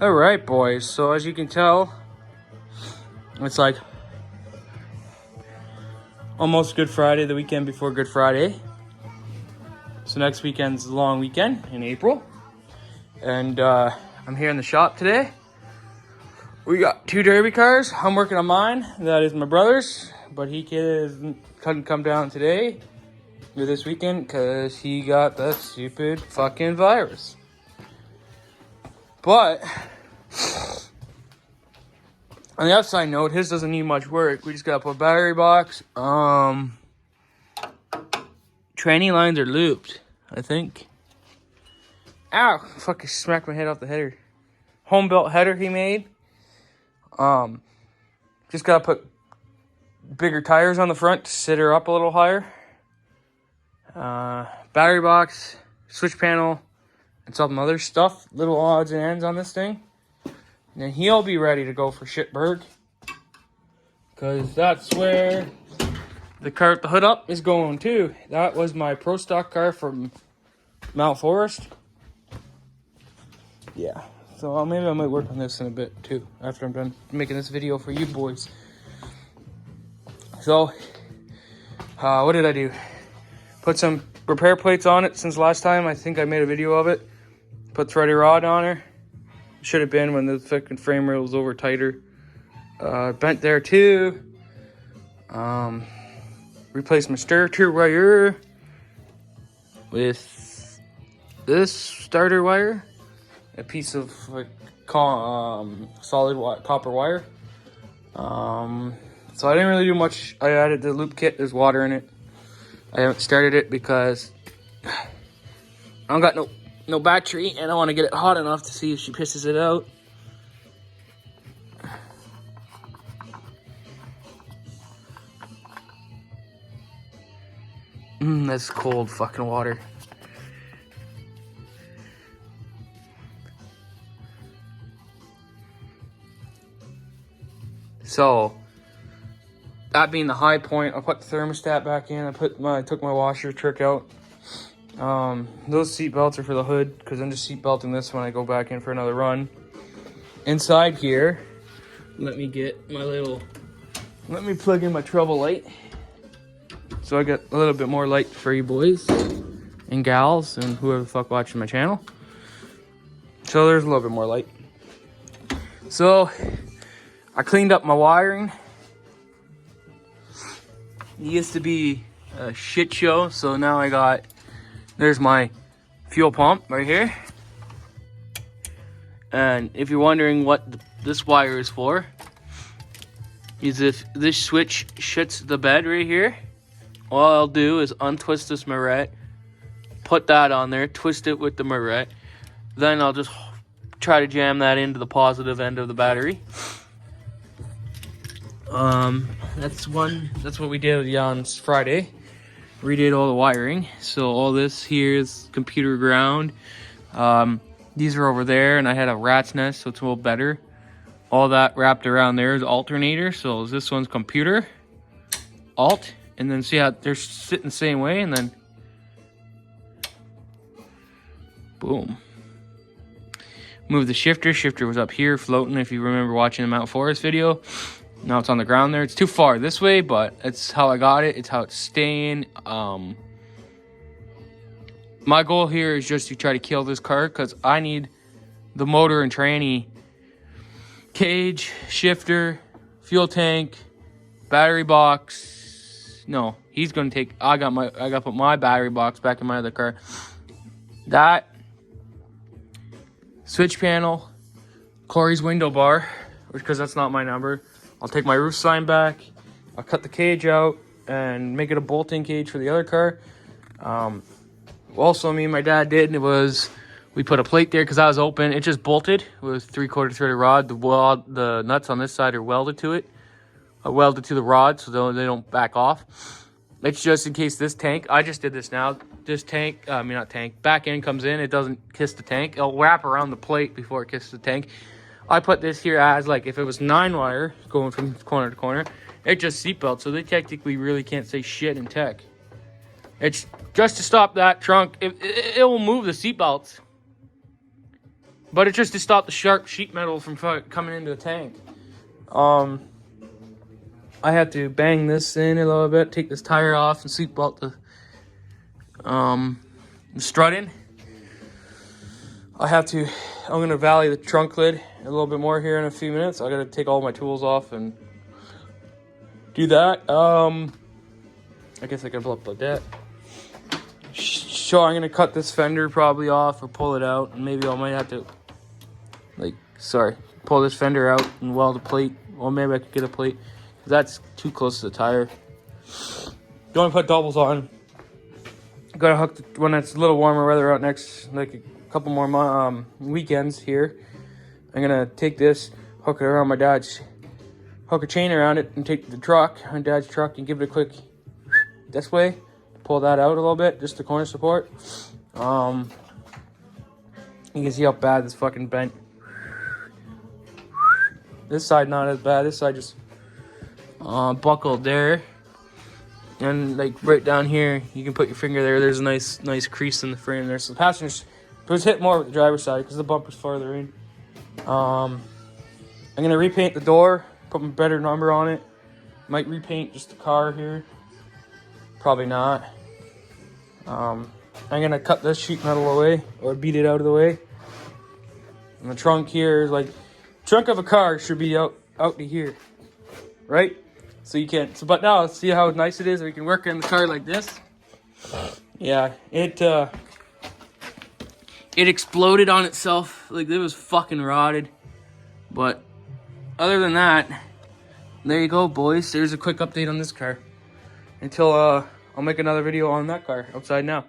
All right, boys. So as you can tell, it's like almost Good Friday, the weekend before Good Friday. So next weekend's a long weekend in April. And I'm here in the shop today. We got 2 derby cars. I'm working on mine. That is my brother's. But he couldn't come down today or this weekend because he got that stupid fucking virus. But on the upside note, his doesn't need much work. We just gotta put battery box. Tranny lines are looped, I think. Ow! Fucking smacked my head off the header. Home built header he made. Just gotta put bigger tires on the front to sit her up a little higher. Battery box, switch panel, and some other stuff. Little odds and ends on this thing. And then he'll be ready to go for Schomberg. Because that's where the car with the hood up is going too. That was my Pro Stock car from Mount Forest. Yeah. So maybe I might work on this in a bit too. After I'm done making this video for you boys. So, what did I do? Put some repair plates on it since last time. I think I made a video of it. Put threaded rod on her. Should have been when the fucking frame rail was over tighter. Bent there too. Replaced my starter wire with this starter wire. A piece of like solid copper wire. So I didn't really do much. I added the loop kit. There's water in it. I haven't started it because I don't got no battery, and I want to get it hot enough to see if she pisses it out. That's cold fucking water. So, that being the high point, I put the thermostat back in. I took my washer trick out. Those seat belts are for the hood because I'm just seat belting this when I go back in for another run. Inside here, let me plug in my trouble light. So I got a little bit more light for you boys and gals and whoever the fuck watching my channel. So there's a little bit more light. So I cleaned up my wiring. It used to be a shit show, so now there's my fuel pump right here. And if you're wondering what this wire is for, is if this switch shits the bed right here, all I'll do is untwist this moret, put that on there, twist it with the moret, then I'll just try to jam that into the positive end of the battery. That's what we did on Friday. Redid all the wiring. So all this here is computer ground. These are over there, and I had a rat's nest, so it's a little better. All that wrapped around there is alternator. So this one's computer, alt, and then see how they're sitting the same way, and then boom. Move the shifter. Shifter was up here floating if you remember watching the Mount Forest video. Now it's on the ground there. It's too far this way, but it's how I got it. It's how it's staying. My goal here is just to try to kill this car because I need the motor and tranny, cage, shifter, fuel tank, battery box. No, he's gonna take. I got to put my battery box back in my other car. That switch panel, Corey's window bar, because that's not my number. I'll take my roof sign back. I'll cut the cage out and make it a bolting cage for the other car. Also, me and my dad did, we put a plate there because I was open. It just bolted with 3/4 threaded rod. The nuts on this side are welded to it. Welded to the rod so they don't back off. It's just in case this tank, I just did this now. This tank, back end comes in, it doesn't kiss the tank. It'll wrap around the plate before it kisses the tank. I put this here as like if it was 9 wire going from corner to corner, it just seatbelt, so they technically really can't say shit in tech. It's just to stop that trunk. It will move the seatbelts. But it's just to stop the sharp sheet metal from coming into the tank. I have to bang this in a little bit, take this tire off, and seat belt the strut in. I'm gonna valley the trunk lid a little bit more here in a few minutes. I gotta take all my tools off and do that. I guess I can pull up like that. So I'm gonna cut this fender probably off or pull it out, and maybe I might have to, pull this fender out and weld a plate. Or maybe I could get a plate. That's too close to the tire. You want to put doubles on. Gotta hook when it's a little warmer weather out next, like a couple more weekends here. I'm gonna take this, hook it around hook a chain around it, and take my dad's truck, and give it a quick this way. Pull that out a little bit, just the corner support. You can see how bad this fucking bent. This side not as bad. This side just buckled there, and like right down here, you can put your finger there. There's a nice crease in the frame there. So the passengers, it was hit more with the driver's side because the bumper's farther in. I'm gonna repaint the door, put a better number on it. Might repaint just the car here. Probably not. I'm gonna cut this sheet metal away or beat it out of the way. And the trunk here is trunk of a car should be out to here, right? So you can't. But now see how nice it is. We can work in the car like this. Yeah, it exploded on itself. Like it was fucking rotted. But other than that, there you go, boys. There's a quick update on this car. Until I'll make another video on that car outside now.